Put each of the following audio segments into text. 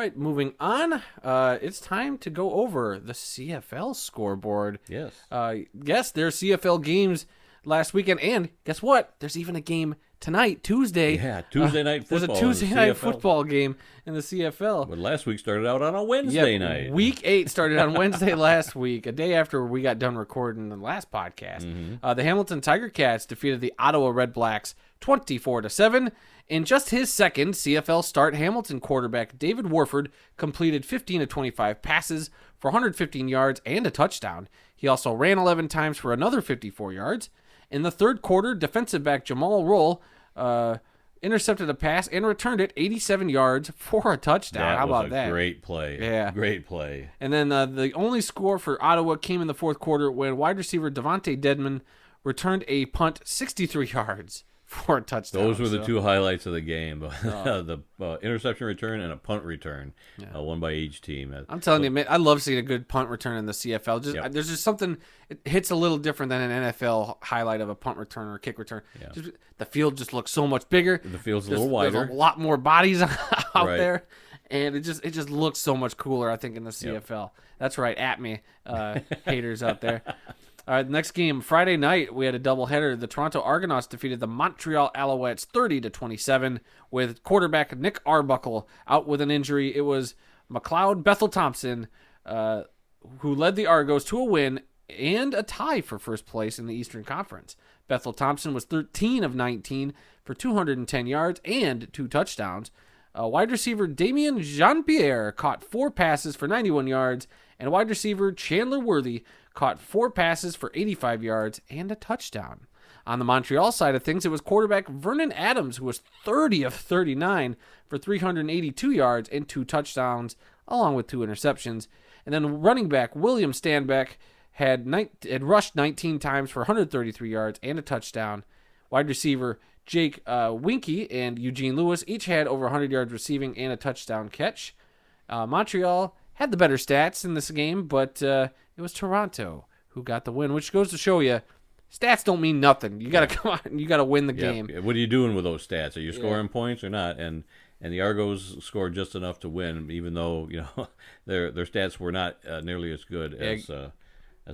right, moving on. It's time to go over the CFL scoreboard. Yes. Yes, there's CFL games last weekend, and guess what? There's even a game tonight, Tuesday. Yeah, Tuesday night football. There's a Tuesday night football game in the CFL. But last week started out on a Wednesday night. Week 8 started on Wednesday last week, a day after we got done recording the last podcast. Mm-hmm. The Hamilton Tiger Cats defeated the Ottawa REDBLACKS 24-7. In just his second CFL start, Hamilton quarterback David Warford completed 15 of 25 passes for 115 yards and a touchdown. He also ran 11 times for another 54 yards. In the third quarter, defensive back Jamal Roll intercepted a pass and returned it 87 yards for a touchdown. How about that? Great play. Yeah. Great play. And then the only score for Ottawa came in the fourth quarter when wide receiver Devontae Dedman returned a punt 63 yards for a touchdown. Those were the two highlights of the game. The interception return and a punt return, one by each team. I'm telling you, man, I love seeing a good punt return in the CFL. There's just something, it hits a little different than an NFL highlight of a punt return or a kick return. Yeah. Just, the field just looks so much bigger. The field's a little wider. There's a lot more bodies out there. And it just looks so much cooler, I think, in the CFL. Yep. That's right, at me, haters out there. All right, next game, Friday night, we had a doubleheader. The Toronto Argonauts defeated the Montreal Alouettes 30-27 with quarterback Nick Arbuckle out with an injury. It was McLeod Bethel-Thompson who led the Argos to a win and a tie for first place in the Eastern Conference. Bethel-Thompson was 13 of 19 for 210 yards and 2 touchdowns. Wide receiver Damien Jean-Pierre caught 4 passes for 91 yards, and wide receiver Chandler Worthy caught 4 passes for 85 yards and a touchdown. On the Montreal side of things, it was quarterback Vernon Adams who was 30 of 39 for 382 yards and 2 touchdowns, along with 2 interceptions. And then running back William Stanback had rushed 19 times for 133 yards and a touchdown. Wide receiver Jake Winky and Eugene Lewis each had over 100 yards receiving and a touchdown catch. Montreal had the better stats in this game, but it was Toronto who got the win, which goes to show you stats don't mean nothing. You got to come on, you got to win the game. What are you doing with those stats? Are you scoring points or not? And the Argos scored just enough to win, even though their stats were not nearly as good as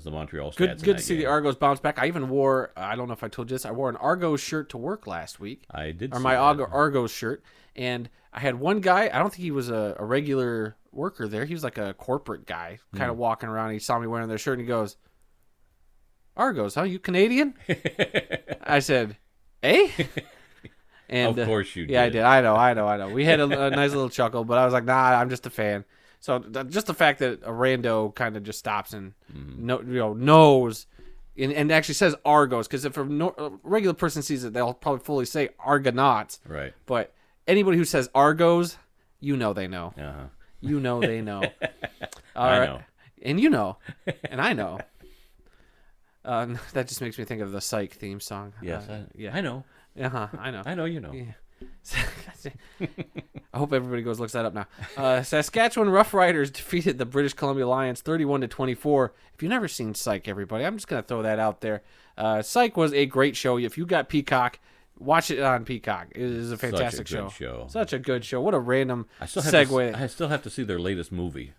the Montreal stats. Good to see the Argos bounce back. I even wore, I don't know if I told you this, I wore an Argos shirt to work last week. I did. Or my Argos shirt. And I had one guy, I don't think he was a regular worker there. He was like a corporate guy, kind of walking around. He saw me wearing their shirt and he goes, Argos, huh? You Canadian? I said, eh? And, of course you did. Yeah, I did. I know. We had a nice little chuckle, but I was like, nah, I'm just a fan. So just the fact that a rando kind of just stops and knows and actually says Argos, because if a regular person sees it, they'll probably fully say Argonauts. Right. But anybody who says Argos, they know. Uh-huh. You know they know. I know. And you know. And I know. That just makes me think of the Psych theme song. Yes, I know. Uh-huh, I know. I know you know. Yeah. I hope everybody looks that up now. Saskatchewan Roughriders defeated the British Columbia Lions 31-24. If you've never seen Psych, everybody, I'm just going to throw that out there. Psych was a great show. If you got Peacock, watch it on Peacock. It is a fantastic show. Such a good show. What a random segue. I still have to see their latest movie.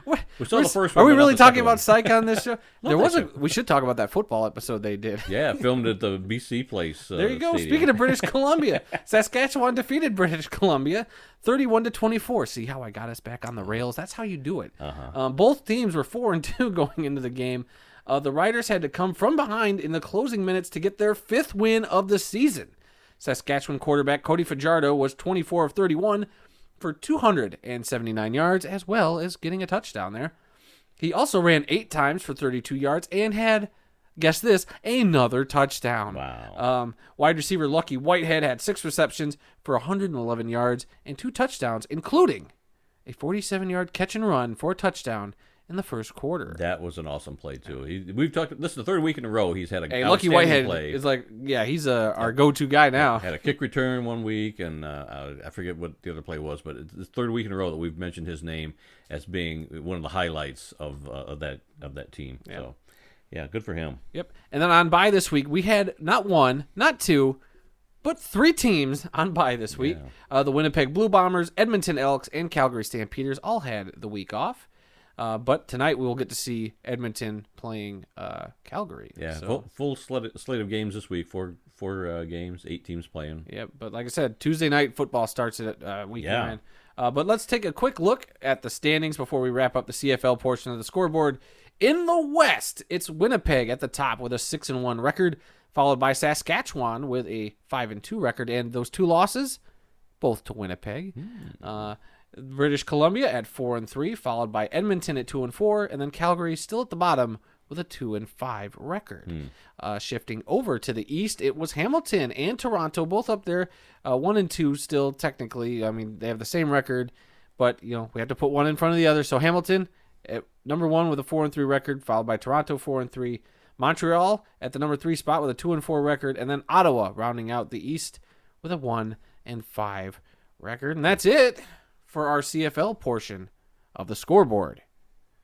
What? We saw the first one. Are we really talking about Psych on this show? No, we should talk about that football episode they did. Yeah, filmed at the BC place. There you go. Stadium. Speaking of British Columbia, Saskatchewan defeated British Columbia 31-24. See how I got us back on the rails? That's how you do it. Uh-huh. Both teams were 4-2 going into the game. The Riders had to come from behind in the closing minutes to get their 5th win of the season. Saskatchewan quarterback Cody Fajardo was 24 of 31 for 279 yards, as well as getting a touchdown there. He also ran 8 times for 32 yards and had, guess this, another touchdown. Wow. Wide receiver Lucky Whitehead had 6 receptions for 111 yards and 2 touchdowns, including a 47-yard catch and run for a touchdown in the first quarter. That was an awesome play too. We've talked. This is the 3rd week in a row he's had a Lucky Whitehead play. is like, he's our go-to guy now. Had a kick return one week, and I forget what the other play was, but it's the 3rd week in a row that we've mentioned his name as being one of the highlights of that team. Yeah. So, yeah, good for him. Yep. And then on bye this week, we had not 1, not 2, But 3 teams on bye this week. The Winnipeg Blue Bombers, Edmonton Elks, and Calgary Stampeders all had the week off. But tonight we will get to see Edmonton playing Calgary. Yeah, so. full slate of games this week. Four games, 8 teams playing. Yeah, but like I said, Tuesday night football starts at week 9. But let's take a quick look at the standings before we wrap up the CFL portion of the scoreboard. In the West, it's Winnipeg at the top with a 6-1 record, followed by Saskatchewan with a 5-2 record, and those 2 losses, both to Winnipeg. British Columbia at 4-3, followed by Edmonton at 2-4, and then Calgary still at the bottom with a 2-5 record. Shifting over to the East, it was Hamilton and Toronto, both up there, 1-2 still technically. I mean, they have the same record, but we have to put one in front of the other. So Hamilton at number 1 with a 4-3 record, followed by Toronto 4-3. Montreal at the number 3 spot with a 2-4 record, and then Ottawa rounding out the East with a 1-5 record. And that's it for our CFL portion of the scoreboard.